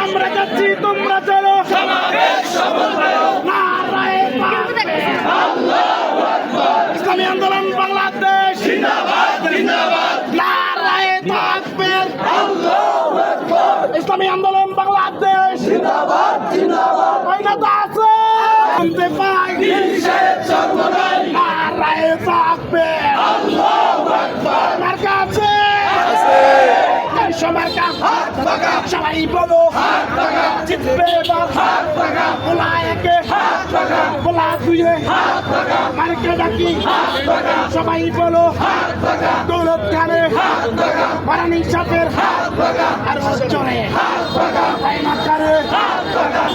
আমরা যাচ্ছি তোমরা চলো নারায়ে ইসলামী আন্দোলন বাংলাদেশ নারায়ে তাকবীর ইসলামী আন্দোলন বাংলাদেশ কয়নাটা আছে শুনতে পাই নারায়ে তাকবীর আমার কাছে সবাই বলো জিতবে বলা একে বলা দুয়ে মার্কে ডাকি সবাই বলো দৌলত খানে বারানি সাপের আরো জোরে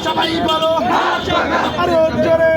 সবাই বলো আরো জোরে